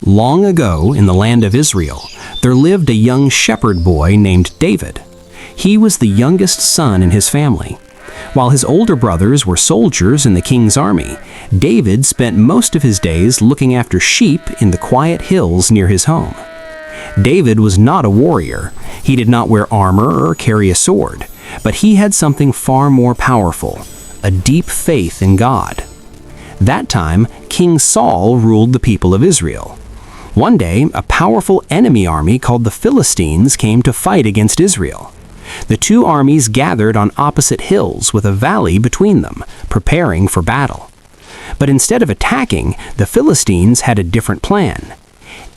Long ago, in the land of Israel, there lived a young shepherd boy named David. He was the youngest son in his family. While his older brothers were soldiers in the king's army, David spent most of his days looking after sheep in the quiet hills near his home. David was not a warrior. He did not wear armor or carry a sword, but he had something far more powerful, a deep faith in God. That time, King Saul ruled the people of Israel. One day, a powerful enemy army called the Philistines came to fight against Israel. The two armies gathered on opposite hills with a valley between them, preparing for battle. But instead of attacking, the Philistines had a different plan.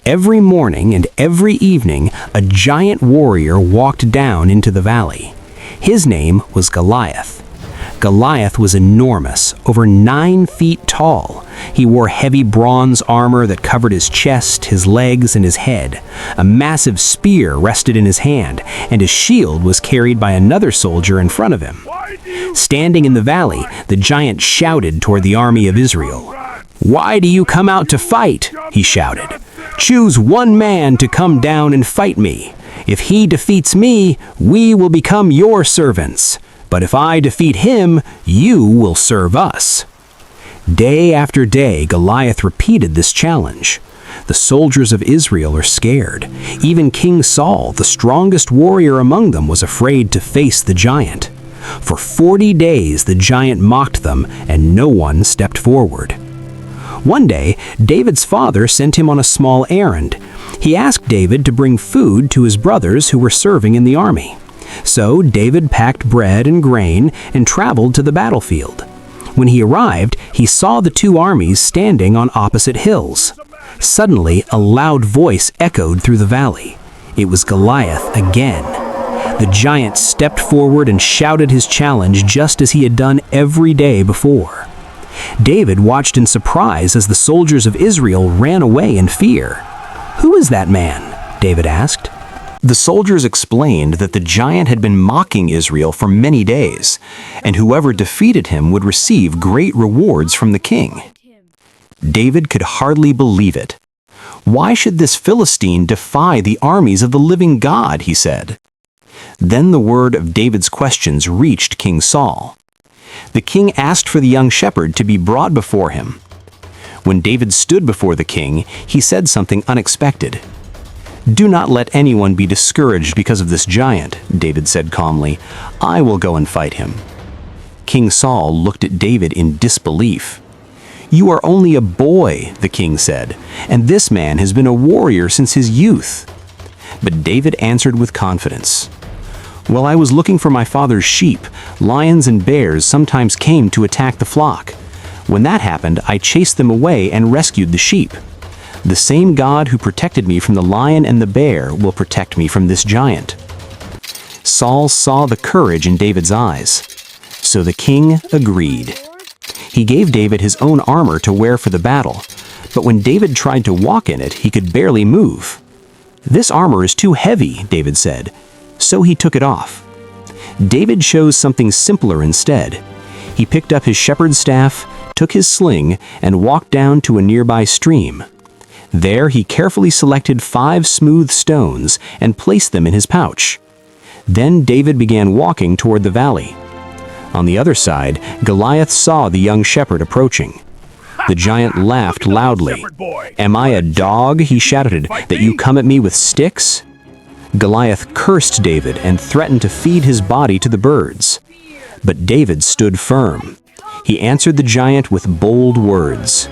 Every morning and every evening, a giant warrior walked down into the valley. His name was Goliath. Goliath was enormous, over 9 feet tall. He wore heavy bronze armor that covered his chest, his legs, and his head. A massive spear rested in his hand, and his shield was carried by another soldier in front of him. Standing in the valley, the giant shouted toward the army of Israel. "Why do you come out to fight?" he shouted. "Choose one man to come down and fight me. If he defeats me, we will become your servants. But if I defeat him, you will serve us." Day after day, Goliath repeated this challenge. The soldiers of Israel are scared. Even King Saul, the strongest warrior among them, was afraid to face the giant. For 40 days, the giant mocked them, and no one stepped forward. One day, David's father sent him on a small errand. He asked David to bring food to his brothers who were serving in the army. So David packed bread and grain and traveled to the battlefield. When he arrived, he saw the two armies standing on opposite hills. Suddenly, a loud voice echoed through the valley. It was Goliath again. The giant stepped forward and shouted his challenge just as he had done every day before. David watched in surprise as the soldiers of Israel ran away in fear. "Who is that man?" David asked. The soldiers explained that the giant had been mocking Israel for many days, and whoever defeated him would receive great rewards from the king. David could hardly believe it. "Why should this Philistine defy the armies of the living God?" he said. Then the word of David's questions reached King Saul. The king asked for the young shepherd to be brought before him. When David stood before the king, he said something unexpected. "Do not let anyone be discouraged because of this giant," David said calmly. "I will go and fight him." King Saul looked at David in disbelief. "You are only a boy," the king said, "and this man has been a warrior since his youth." But David answered with confidence. "While I was looking for my father's sheep, lions and bears sometimes came to attack the flock. When that happened, I chased them away and rescued the sheep. The same God who protected me from the lion and the bear will protect me from this giant." Saul saw the courage in David's eyes. So the king agreed. He gave David his own armor to wear for the battle, but when David tried to walk in it, he could barely move. "This armor is too heavy," David said, so he took it off. David chose something simpler instead. He picked up his shepherd's staff, took his sling, and walked down to a nearby stream. There he carefully selected 5 smooth stones and placed them in his pouch. Then David began walking toward the valley. On the other side, Goliath saw the young shepherd approaching. The giant laughed loudly. "Am I a dog," he shouted, "that you come at me with sticks?" Goliath cursed David and threatened to feed his body to the birds. But David stood firm. He answered the giant with bold words.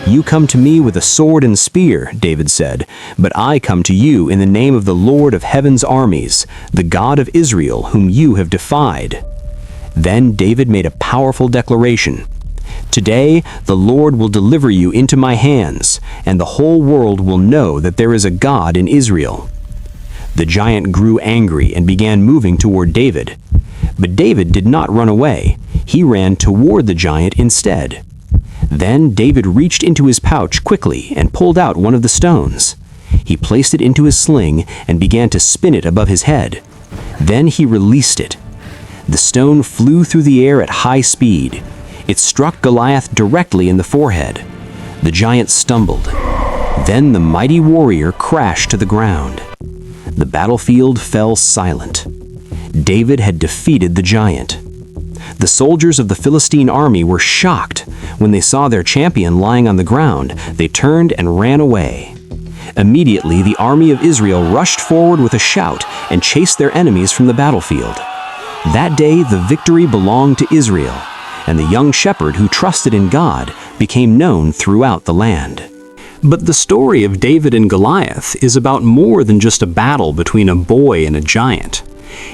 "You come to me with a sword and spear," David said, "but I come to you in the name of the Lord of heaven's armies, the God of Israel, whom you have defied." Then David made a powerful declaration. "Today the Lord will deliver you into my hands, and the whole world will know that there is a God in Israel." The giant grew angry and began moving toward David. But David did not run away. He ran toward the giant instead. Then David reached into his pouch quickly and pulled out one of the stones. He placed it into his sling and began to spin it above his head. Then he released it. The stone flew through the air at high speed. It struck Goliath directly in the forehead. The giant stumbled. Then the mighty warrior crashed to the ground. The battlefield fell silent. David had defeated the giant. The soldiers of the Philistine army were shocked. When they saw their champion lying on the ground, they turned and ran away. Immediately, the army of Israel rushed forward with a shout and chased their enemies from the battlefield. That day, the victory belonged to Israel, and the young shepherd who trusted in God became known throughout the land. But the story of David and Goliath is about more than just a battle between a boy and a giant.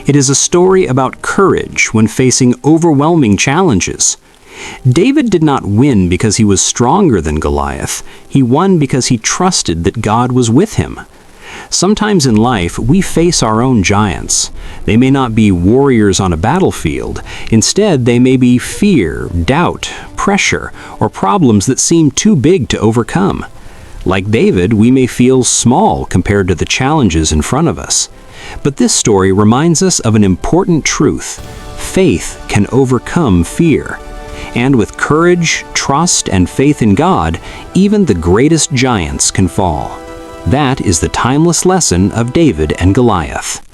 It is a story about courage when facing overwhelming challenges. David did not win because he was stronger than Goliath. He won because he trusted that God was with him. Sometimes in life, we face our own giants. They may not be warriors on a battlefield. Instead, they may be fear, doubt, pressure, or problems that seem too big to overcome. Like David, we may feel small compared to the challenges in front of us. But this story reminds us of an important truth. Faith can overcome fear. And with courage, trust, and faith in God, even the greatest giants can fall. That is the timeless lesson of David and Goliath.